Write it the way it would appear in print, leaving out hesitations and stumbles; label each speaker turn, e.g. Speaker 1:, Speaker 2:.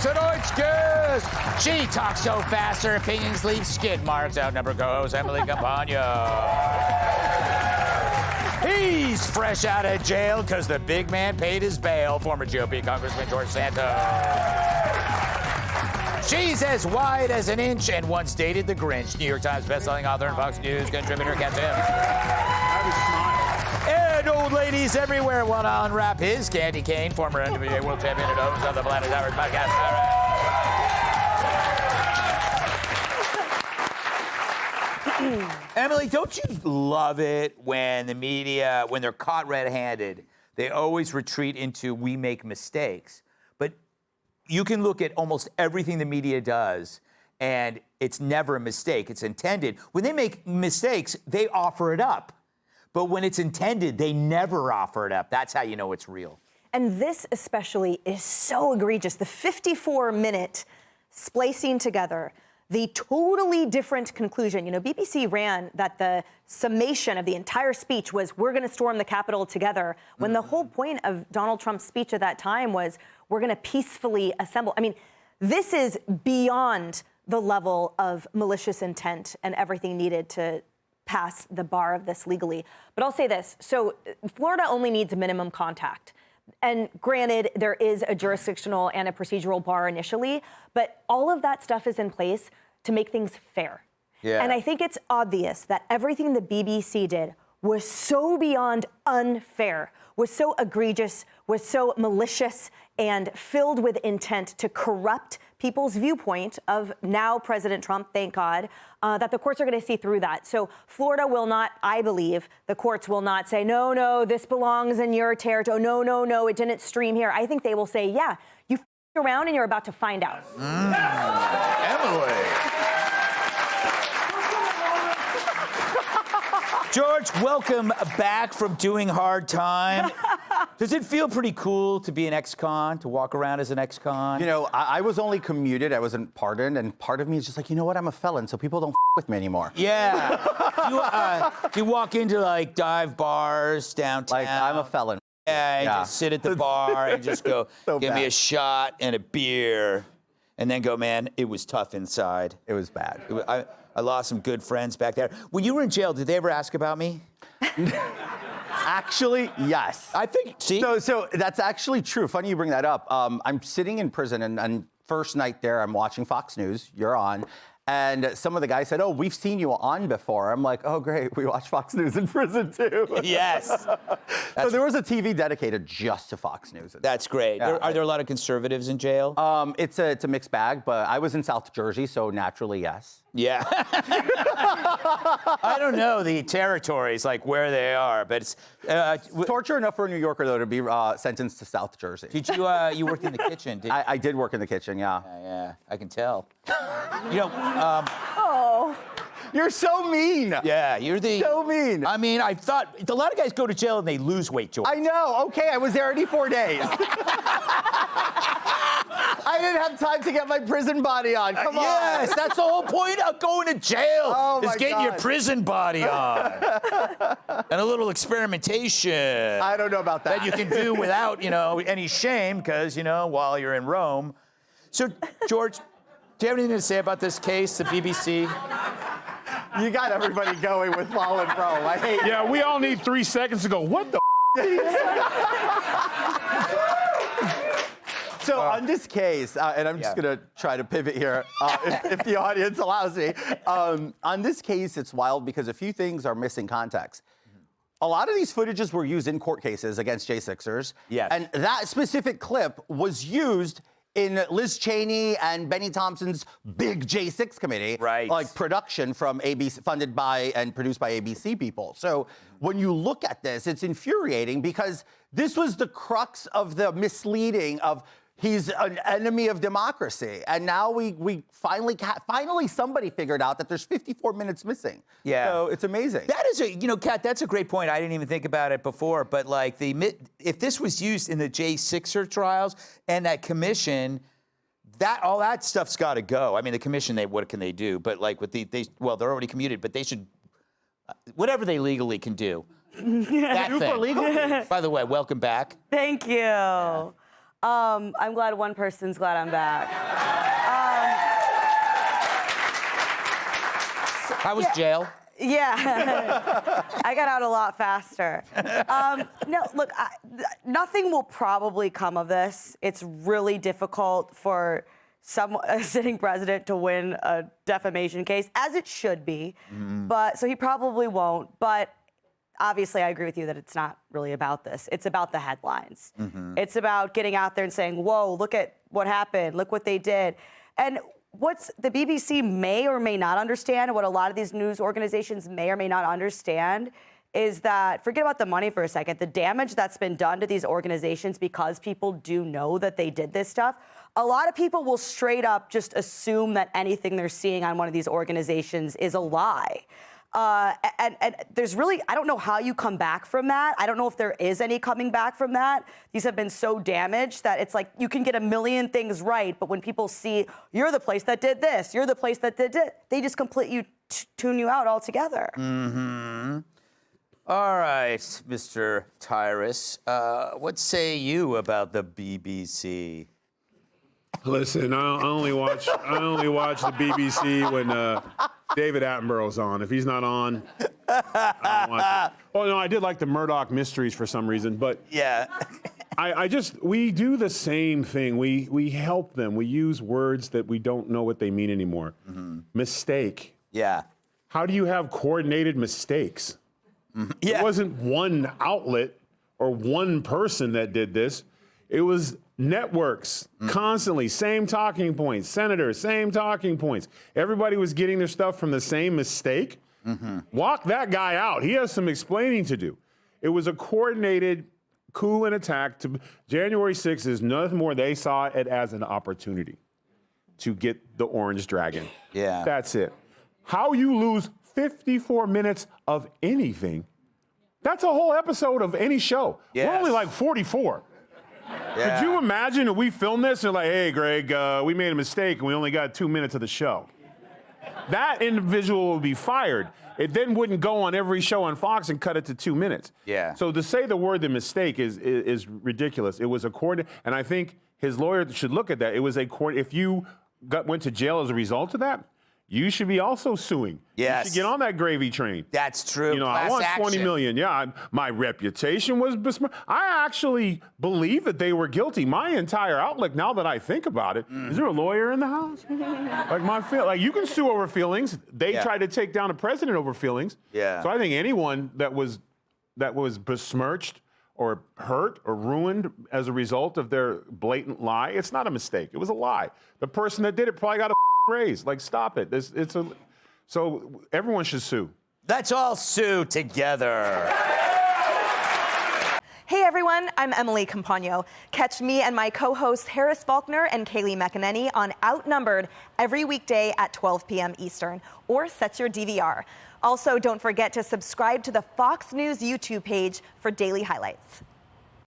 Speaker 1: Tonight's guest. She talks so fast her opinions leave skid marks. Outnumber co-host Emily Campagna. He's fresh out of jail because the big man paid his bail. Former GOP Congressman George Santos. She's as wide as an inch and once dated the Grinch. New York Times bestselling author and Fox News contributor. Catch him. And old ladies everywhere want to unwrap his candy cane. Former NBA world champion and host of the Planet Average podcast. Emily, don't you love it when the media, when they're caught red-handed, they always retreat into we make mistakes. But you can look at almost everything the media does, and it's never a mistake. It's intended. When they make mistakes, they offer it up. But when it's intended, they never offer it up. That's how you know it's real.
Speaker 2: And this especially is so egregious. The 54-minute splicing together, the totally different conclusion. You know, BBC ran that the summation of the entire speech was, we're going to storm the Capitol together, when the whole point of Donald Trump's speech at that time was, we're going to peacefully assemble. I mean, this is beyond the level of malicious intent and everything needed to pass the bar of this legally. But I'll say this. So Florida only needs minimum contact. And granted, there is a jurisdictional and a procedural bar initially, but all of that stuff is in place to make things fair.
Speaker 1: Yeah.
Speaker 2: And I think it's obvious that everything the BBC did was so beyond unfair, was so egregious, was so malicious, and filled with intent to corrupt people's viewpoint of now President Trump, thank God, that the courts are going to see through that. So Florida will not, I believe, the courts will not say, no, no, this belongs in your territory. Oh, no, no, no, it didn't stream here. I think they will say, yeah, you f***ed around and you're about to find out.
Speaker 1: Emily. George, welcome back from doing hard time. Does it feel pretty cool to be an ex-con, to walk around as an ex-con?
Speaker 3: You know, I was only commuted. I wasn't pardoned. And part of me is just like, you know what? I'm a felon, so people don't with me anymore.
Speaker 1: Yeah. You walk into, like, dive bars downtown.
Speaker 3: Like, I'm a felon.
Speaker 1: Yeah, and just sit at the bar and just go,
Speaker 3: So
Speaker 1: give me
Speaker 3: bad.
Speaker 1: a shot and a beer. And then go, man, it was tough inside.
Speaker 3: It was bad.
Speaker 1: I lost some good friends back there. When you were in jail, did they ever ask about me?
Speaker 3: Actually, yes.
Speaker 1: I think, see?
Speaker 3: So that's actually true. Funny you bring that up. I'm sitting in prison, and first night there, I'm watching Fox News. You're on. And some of the guys said, oh, we've seen you on before. I'm like, oh, great. We watch Fox News in prison, too.
Speaker 1: Yes.
Speaker 3: So there was a TV dedicated just to Fox News.
Speaker 1: That's great.
Speaker 3: Yeah.
Speaker 1: Are there a lot of conservatives in jail?
Speaker 3: It's a mixed bag, but I was in South Jersey, so naturally, yes.
Speaker 1: Yeah. I don't know the territories, like where they are, but it's...
Speaker 3: Torture enough for a New Yorker, though, to be sentenced to South Jersey.
Speaker 1: Did you, you worked in the kitchen, did you?
Speaker 3: I did work in the kitchen, yeah.
Speaker 1: Yeah, I can tell. You know,
Speaker 2: Oh.
Speaker 3: You're so mean.
Speaker 1: yeah, you're the...
Speaker 3: So mean.
Speaker 1: I mean, I thought... A lot of guys go to jail and they lose weight, George.
Speaker 3: I know. Okay, I was there already 4 days. I didn't have time to get my prison body on. Come on.
Speaker 1: Yes, that's the whole point of going to jail.
Speaker 3: Oh,
Speaker 1: is
Speaker 3: my
Speaker 1: getting your
Speaker 3: God.
Speaker 1: prison body on. And a little experimentation.
Speaker 3: I don't know about that.
Speaker 1: That you can do without, you know, any shame, because, you know, while you're in Rome. So, George, do you have anything to say about this case, the BBC?
Speaker 3: You got everybody going with Fall in Rome. I hate
Speaker 4: Yeah, we all need 3 seconds to go, what the
Speaker 3: So on this case, and I'm just going to try to pivot here if the audience allows me. On this case, it's wild because a few things are missing context. A lot of these footages were used in court cases against J6ers.
Speaker 1: Yes.
Speaker 3: And that specific clip was used in Liz Cheney and Benny Thompson's big J6 committee.
Speaker 1: Right.
Speaker 3: Like production from ABC, funded by and produced by ABC people. So when you look at this, it's infuriating because this was the crux of the misleading of he's an enemy of democracy. And now we finally somebody figured out that there's 54 minutes missing.
Speaker 1: Yeah.
Speaker 3: So it's amazing.
Speaker 1: That is you know, Kat, that's a great point. I didn't even think about it before, but like if this was used in the J6er trials and that commission, all that stuff's got to go. I mean, the commission, what can they do? But like with they're already commuted, but they should, whatever they legally can do. That
Speaker 3: Super
Speaker 1: thing.
Speaker 3: legal.
Speaker 1: By the way, welcome back.
Speaker 2: Thank you.
Speaker 5: I'm glad one person's glad I'm back.
Speaker 1: How was jail?
Speaker 5: Yeah, I got out a lot faster. No, look, nothing will probably come of this. It's really difficult for a sitting president to win a defamation case, as it should be. But so he probably won't. But obviously, I agree with you that it's not really about this. It's about the headlines. It's about getting out there and saying, "Whoa, look at what happened. Look what they did." And what's the BBC may or may not understand, what a lot of these news organizations may or may not understand, is that, forget about the money for a second, the damage that's been done to these organizations because people do know that they did this stuff. A lot of people will straight up just assume that anything they're seeing on one of these organizations is a lie. And there's really, I don't know how you come back from that. I don't know if there is any coming back from that. These have been so damaged that it's like you can get a million things right, but when people see you're the place that did this, you're the place that did it, they just completely tune you out altogether.
Speaker 1: All right, Mr. Tyrus, what say you about the BBC?
Speaker 4: Listen, I only watch the BBC when David Attenborough's on. If he's not on, I don't watch it. Oh no, I did like the Murdoch mysteries for some reason, but
Speaker 1: Yeah.
Speaker 4: we do the same thing. We help them. We use words that we don't know what they mean anymore. Mistake.
Speaker 1: Yeah.
Speaker 4: How do you have coordinated mistakes?
Speaker 1: Yeah.
Speaker 4: It wasn't one outlet or one person that did this. It was networks, constantly, same talking points. Senators, same talking points. Everybody was getting their stuff from the same mistake. Walk that guy out. He has some explaining to do. It was a coordinated coup and attack. January 6th is nothing more. They saw it as an opportunity to get the Orange Dragon.
Speaker 1: Yeah.
Speaker 4: That's it. How you lose 54 minutes of anything, that's a whole episode of any show.
Speaker 1: Yes.
Speaker 4: We're only like 44.
Speaker 1: Yeah.
Speaker 4: Could you imagine if we filmed this and like, hey, Greg, we made a mistake and we only got 2 minutes of the show? That individual would be fired. It then wouldn't go on every show on Fox and cut it to 2 minutes.
Speaker 1: Yeah.
Speaker 4: So to say the word "the mistake" is ridiculous. It was a coordinate, and I think his lawyer should look at that. It was a if you went to jail as a result of that, you should be also suing.
Speaker 1: Yes.
Speaker 4: You should get on that gravy train.
Speaker 1: That's true.
Speaker 4: You know,
Speaker 1: Class
Speaker 4: I want
Speaker 1: action.
Speaker 4: 20 million. Yeah, my reputation was besmirched. I actually believe that they were guilty. My entire outlook, now that I think about it, is there a lawyer in the house? Like you can sue over feelings. They tried to take down a president over feelings.
Speaker 1: Yeah.
Speaker 4: So I think anyone that was besmirched or hurt or ruined as a result of their blatant lie, it's not a mistake. It was a lie. The person that did it probably got a raise. Like, stop it. So everyone should sue.
Speaker 1: Let's all sue together.
Speaker 2: Hey everyone, I'm Emily Campagno. Catch me and my co-hosts Harris Faulkner and Kaylee McEnany on Outnumbered every weekday at 12 p.m. Eastern, or set your DVR. Also, don't forget to subscribe to the Fox News YouTube page for daily highlights.